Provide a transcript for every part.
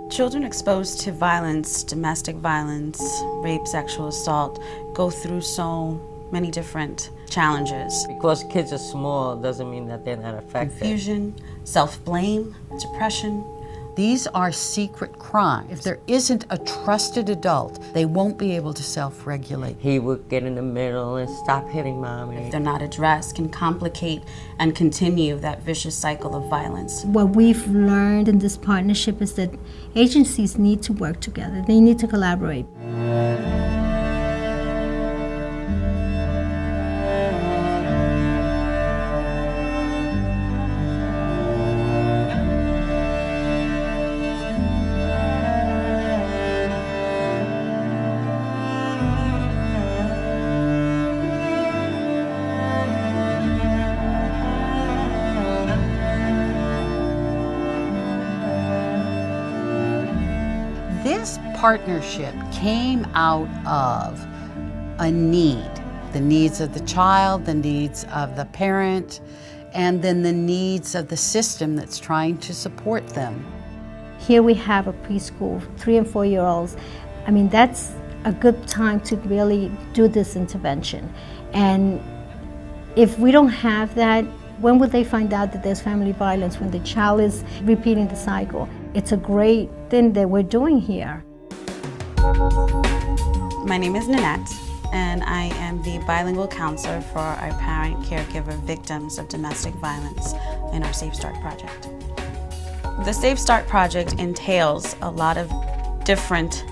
Children exposed to violence, domestic violence, rape, sexual assault, go through so many different challenges. Because kids are small doesn't mean that they're not affected. Confusion, self-blame, depression. These are secret crimes. If there isn't a trusted adult, they won't be able to self-regulate. He would get in the middle and stop hitting mommy. If they're not addressed, can complicate and continue that vicious cycle of violence. What we've learned in this partnership is that agencies need to work together. They need to collaborate. This partnership came out of a need, the needs of the child, the needs of the parent, and then the needs of the system that's trying to support them. Here we have a preschool, 3 and 4-year-olds. I mean, that's a good time to really do this intervention. And if we don't have that, when would they find out that there's family violence when the child is repeating the cycle? It's a great thing that we're doing here. My name is Nanette, and I am the bilingual counselor for our parent caregiver victims of domestic violence in our Safe Start project. The Safe Start project entails a lot of different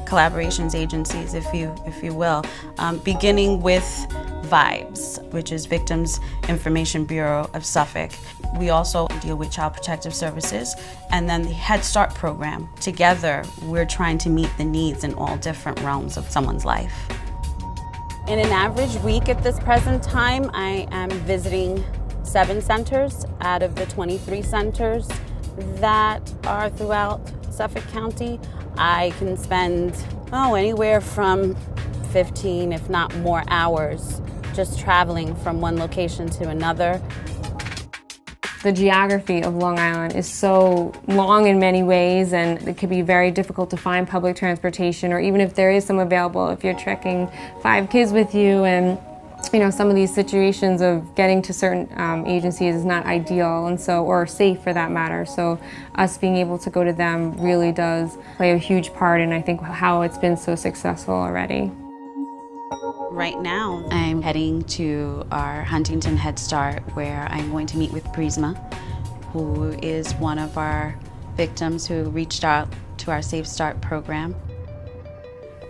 collaborations, agencies, if you will, beginning with VIBES, which is Victims Information Bureau of Suffolk. We also deal with Child Protective Services, and then the Head Start program. Together, we're trying to meet the needs in all different realms of someone's life. In an average week at this present time, I am visiting 7 centers out of the 23 centers that are throughout Suffolk County. I can spend, anywhere from 15, if not more, hours just traveling from one location to another. The geography of Long Island is so long in many ways, and it can be very difficult to find public transportation, or even if there is some available, if you're trekking 5 kids with you, and some of these situations of getting to certain agencies is not ideal, and so, or safe for that matter. So us being able to go to them really does play a huge part in, I think, how it's been so successful already. Right now, I'm heading to our Huntington Head Start, where I'm going to meet with Prisma, who is one of our victims who reached out to our Safe Start program.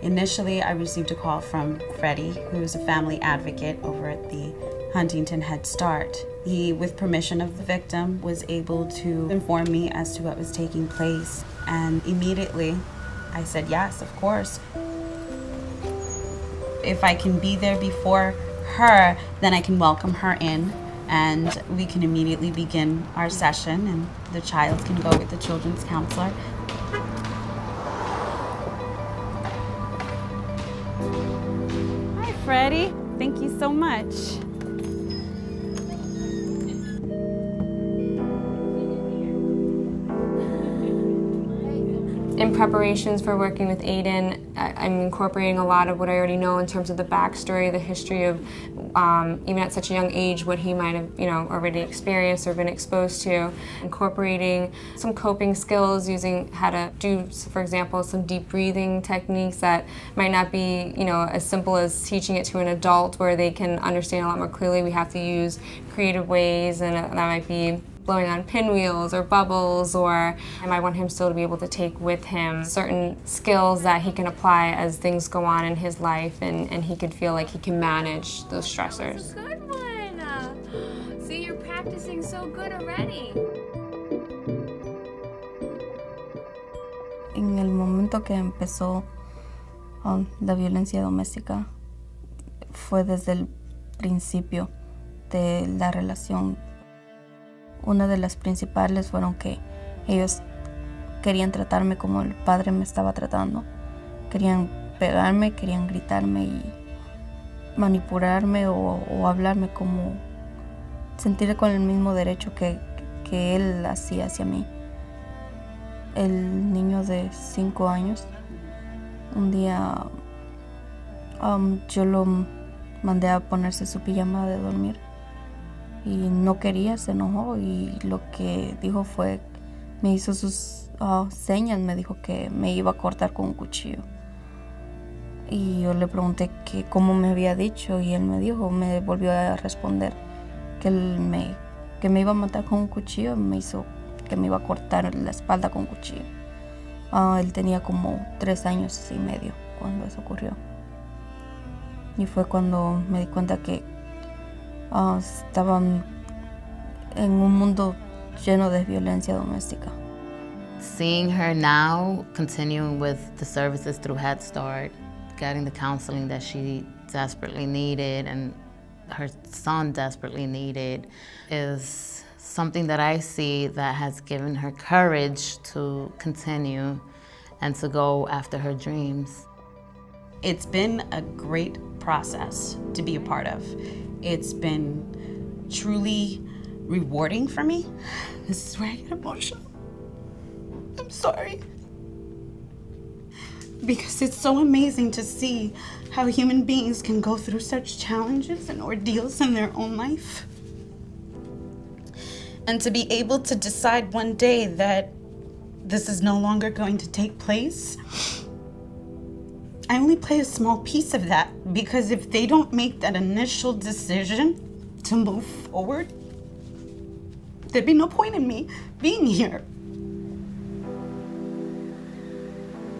Initially, I received a call from Freddie, who is a family advocate over at the Huntington Head Start. He, with permission of the victim, was able to inform me as to what was taking place, and immediately I said yes, of course. If I can be there before her, then I can welcome her in, and we can immediately begin our session, and the child can go with the children's counselor. Hi, Freddie. Thank you so much. In preparations for working with Aiden, I'm incorporating a lot of what I already know in terms of the backstory, the history of, even at such a young age, what he might have, already experienced or been exposed to. Incorporating some coping skills, using how to do, for example, some deep breathing techniques that might not be, as simple as teaching it to an adult where they can understand a lot more clearly. We have to use creative ways, and that might be blowing on pinwheels or bubbles, or I might want him still to be able to take with him certain skills that he can apply as things go on in his life, and he could feel like he can manage those stressors. That's a good one. See, you're practicing so good already. En el momento que empezó la violencia doméstica fue desde el principio de la relación. Una de las principales fueron que ellos querían tratarme como el padre me estaba tratando. Querían pegarme, querían gritarme y manipularme o hablarme como sentir con el mismo derecho que él hacía hacia mí. el niño de 5 años. Un día yo lo mandé a ponerse su pijama de dormir y no quería, se enojó y lo que dijo fue, me hizo sus señas, me dijo que me iba a cortar con un cuchillo. Y yo le pregunté que cómo me había dicho y él me volvió a responder que me iba a matar con un cuchillo, me hizo que me iba a cortar la espalda con un cuchillo. Él tenía como 3 años y medio cuando eso ocurrió. Y fue cuando me di cuenta que estaba en un mundo lleno de violencia doméstica. Seeing her now continuing with the services through Head Start, getting the counseling that she desperately needed and her son desperately needed is something that I see that has given her courage to continue and to go after her dreams. It's been a great process to be a part of. It's been truly rewarding for me. This is where I get emotional. I'm sorry. Because it's so amazing to see how human beings can go through such challenges and ordeals in their own life. And to be able to decide one day that this is no longer going to take place. I only play a small piece of that because if they don't make that initial decision to move forward, there'd be no point in me being here.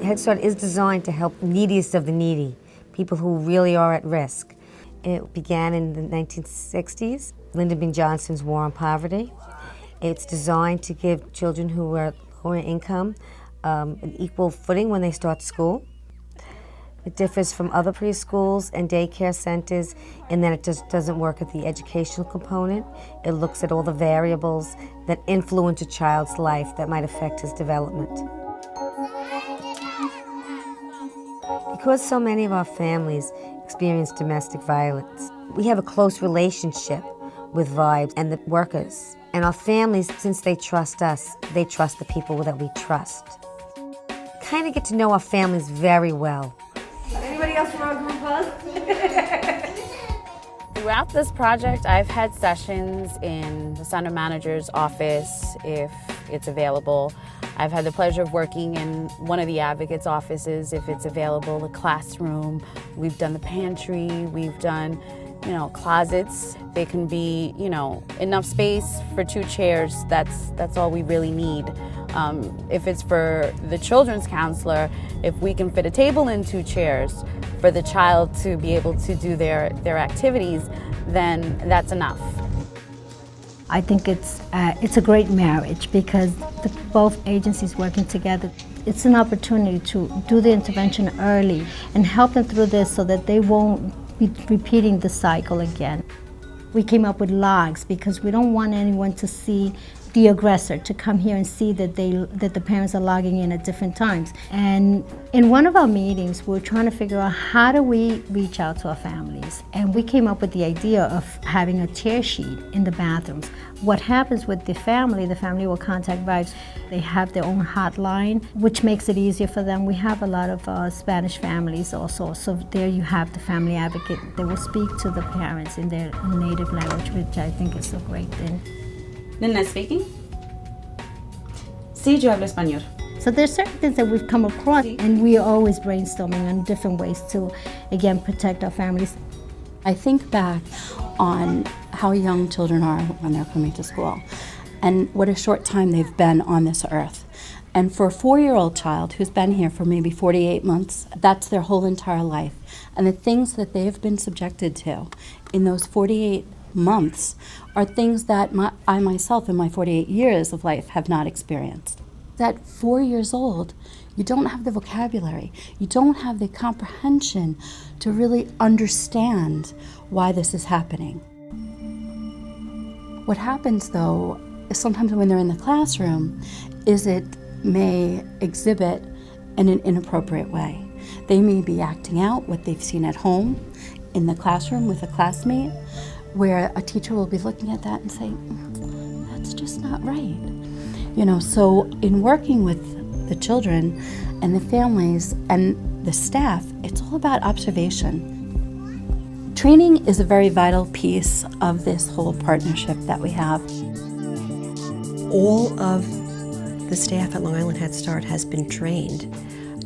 Head Start is designed to help neediest of the needy, people who really are at risk. It began in the 1960s, Lyndon B. Johnson's War on Poverty. It's designed to give children who are lower income an equal footing when they start school. It differs from other preschools and daycare centers in that it just doesn't work at the educational component. It looks at all the variables that influence a child's life that might affect his development. Because so many of our families experience domestic violence, we have a close relationship with Vibes and the workers. And our families, since they trust us, they trust the people that we trust. Kind of get to know our families very well. Anybody else from our group hug? Throughout this project, I've had sessions in the center manager's office if it's available. I've had the pleasure of working in one of the advocates' offices if it's available, the classroom. We've done the pantry, we've done, closets. They can be, enough space for 2 chairs. That's all we really need. If it's for the children's counselor, if we can fit a table in 2 chairs for the child to be able to do their activities, then that's enough. I think it's a great marriage because both agencies working together, it's an opportunity to do the intervention early and help them through this so that they won't be repeating the cycle again. We came up with logs because we don't want anyone to see the aggressor to come here and see that the parents are logging in at different times. And in one of our meetings, we were trying to figure out how do we reach out to our families. And we came up with the idea of having a tear sheet in the bathrooms. What happens with the family will contact Vibes. They have their own hotline, which makes it easier for them. We have a lot of Spanish families also. So there you have the family advocate. They will speak to the parents in their native language, which I think is a great thing. Lynette speaking. Sí, yo hablo español. So there's certain things that we've come across, and we are always brainstorming on different ways to, again, protect our families. I think back on how young children are when they're coming to school and what a short time they've been on this earth. And for a 4-year-old child who's been here for maybe 48 months, that's their whole entire life. And the things that they've been subjected to in those 48 months are things that I myself in my 48 years of life have not experienced. At 4 years old, you don't have the vocabulary, you don't have the comprehension to really understand why this is happening. What happens though, is sometimes when they're in the classroom, is it may exhibit in an inappropriate way. They may be acting out what they've seen at home, in the classroom with a classmate, where a teacher will be looking at that and saying, that's just not right. So in working with the children and the families and the staff, it's all about observation. Training is a very vital piece of this whole partnership that we have. All of the staff at Long Island Head Start has been trained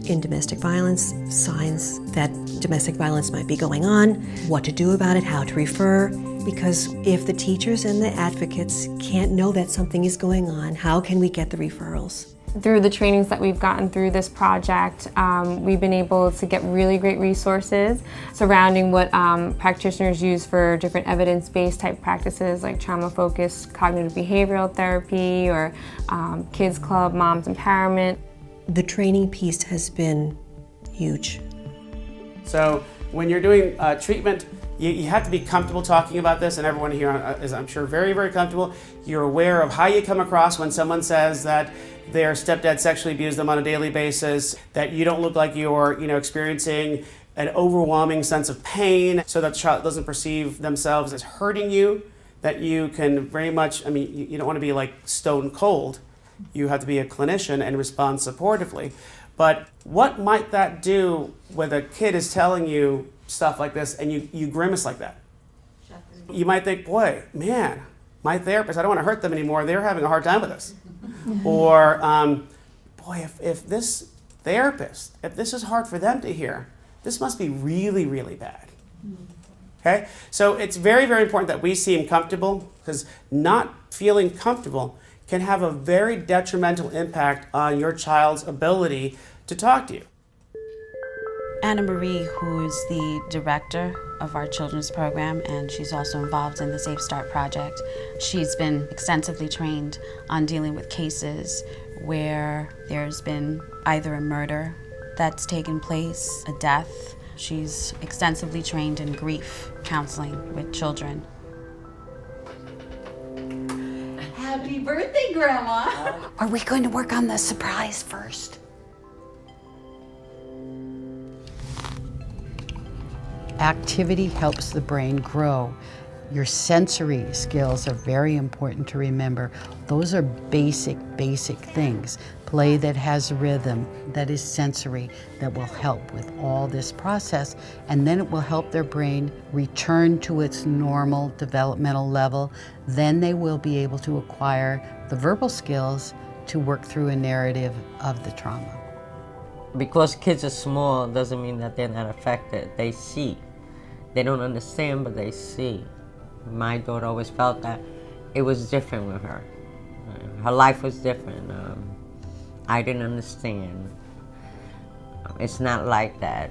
in domestic violence, signs that domestic violence might be going on, what to do about it, how to refer. Because if the teachers and the advocates can't know that something is going on, how can we get the referrals? Through the trainings that we've gotten through this project, we've been able to get really great resources surrounding what practitioners use for different evidence-based type practices like trauma-focused cognitive behavioral therapy or Kids Club, Moms Empowerment. The training piece has been huge. So when you're doing treatment, you have to be comfortable talking about this, and everyone here is, I'm sure, very, very comfortable. You're aware of how you come across when someone says that their stepdad sexually abused them on a daily basis, that you don't look like you're experiencing an overwhelming sense of pain, so that the child doesn't perceive themselves as hurting you, that you can very much, you don't want to be like stone cold. You have to be a clinician and respond supportively. But what might that do when a kid is telling you stuff like this and you grimace like that? You might think, boy, man, my therapist, I don't want to hurt them anymore. They're having a hard time with this. Or, boy, if this therapist, if this is hard for them to hear, this must be really, really bad. Okay? So it's very, very important that we seem comfortable, because not feeling comfortable can have a very detrimental impact on your child's ability to talk to you. Anna Marie, who is the director of our children's program, and she's also involved in the Safe Start project. She's been extensively trained on dealing with cases where there's been either a murder that's taken place, a death. She's extensively trained in grief counseling with children. Happy birthday, Grandma! Are we going to work on the surprise first? Activity helps the brain grow. Your sensory skills are very important to remember. Those are basic things. Play that has rhythm, that is sensory, that will help with all this process, and then it will help their brain return to its normal developmental level. Then they will be able to acquire the verbal skills to work through a narrative of the trauma. Because kids are small doesn't mean that they're not affected. They see. They don't understand, but they see. My daughter always felt that it was different with her. Her life was different. I didn't understand. It's not like that.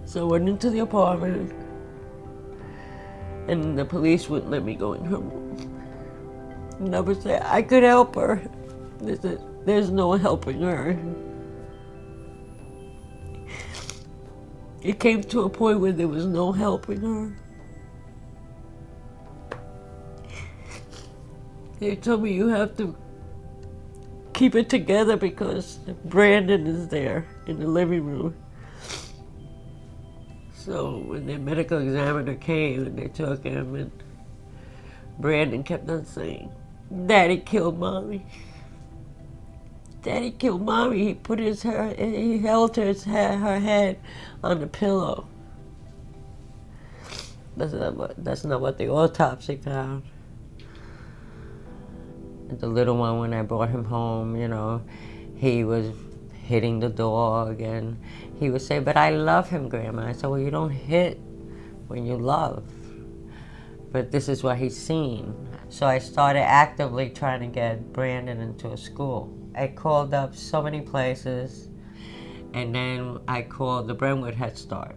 So I went into the apartment, and the police wouldn't let me go in her room. And I would say, I could help her. They said, there's no helping her. It came to a point where there was no helping her. They told me, you have to keep it together because Brandon is there in the living room. So when the medical examiner came and they took him, and Brandon kept on saying, Daddy killed Mommy. Daddy killed Mommy. He put he held her head on the pillow. That's not what the autopsy found. The little one, when I brought him home, he was hitting the dog, and he would say, but I love him, Grandma. I said, well, you don't hit when you love. But this is what he's seen. So I started actively trying to get Brandon into a school. I called up so many places, and then I called the Brentwood Head Start.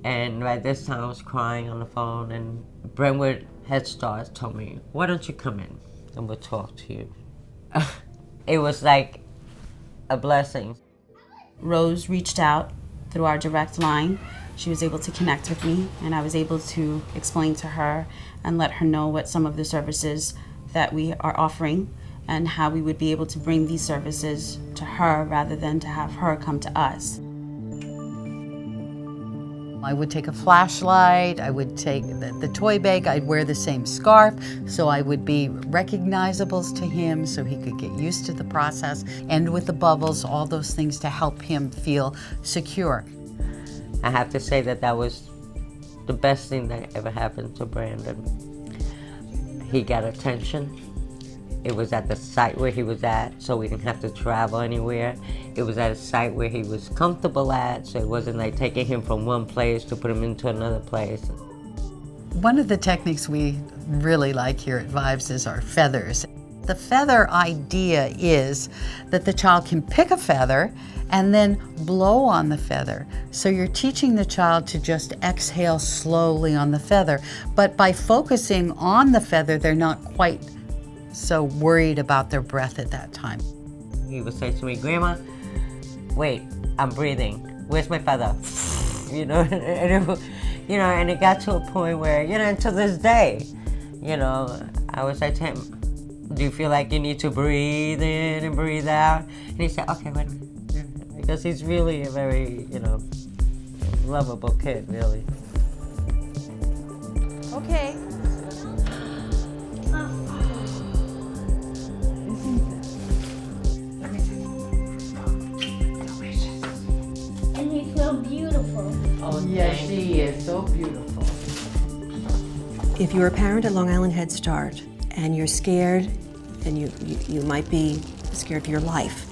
And by this time I was crying on the phone, and Brentwood Head Start told me, why don't you come in and we'll talk to you. It was like a blessing. Rose reached out through our direct line. She was able to connect with me, and I was able to explain to her and let her know what some of the services that we are offering and how we would be able to bring these services to her rather than to have her come to us. I would take a flashlight, I would take the toy bag, I'd wear the same scarf so I would be recognizable to him so he could get used to the process, and with the bubbles, all those things to help him feel secure. I have to say that that was the best thing that ever happened to Brandon. He got attention. It was at the site where he was at, so we didn't have to travel anywhere. It was at a site where he was comfortable at, so it wasn't like taking him from one place to put him into another place. One of the techniques we really like here at Vibes is our feathers. The feather idea is that the child can pick a feather and then blow on the feather. So you're teaching the child to just exhale slowly on the feather, but by focusing on the feather, they're not quite so worried about their breath at that time. He would say to me, "Grandma, wait, I'm breathing. Where's my feather?" And it got to a point where, to this day, I would say to him, "Do you feel like you need to breathe in and breathe out?" And he said, "Okay, wait a minute," because he's really a very, lovable kid, really. Okay. And you feel beautiful. Oh, yes, she is so beautiful. If you're a parent at Long Island Head Start and you're scared, and you might be scared for your life,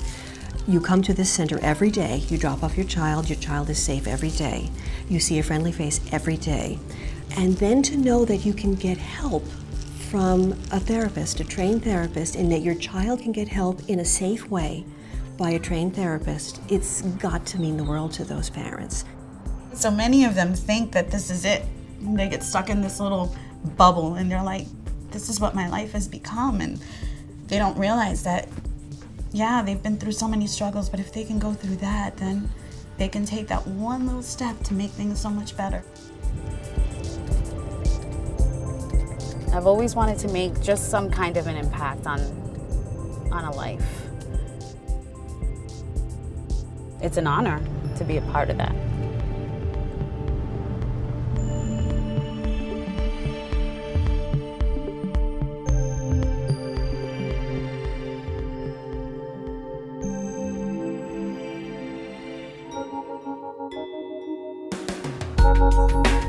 you come to this center every day, you drop off your child is safe every day, you see a friendly face every day, and then to know that you can get help from a therapist, a trained therapist, and that your child can get help in a safe way by a trained therapist, it's got to mean the world to those parents. So many of them think that this is it. They get stuck in this little bubble and they're like, this is what my life has become. And they don't realize that, yeah, they've been through so many struggles, but if they can go through that, then they can take that one little step to make things so much better. I've always wanted to make just some kind of an impact on a life. It's an honor to be a part of that. Thank you.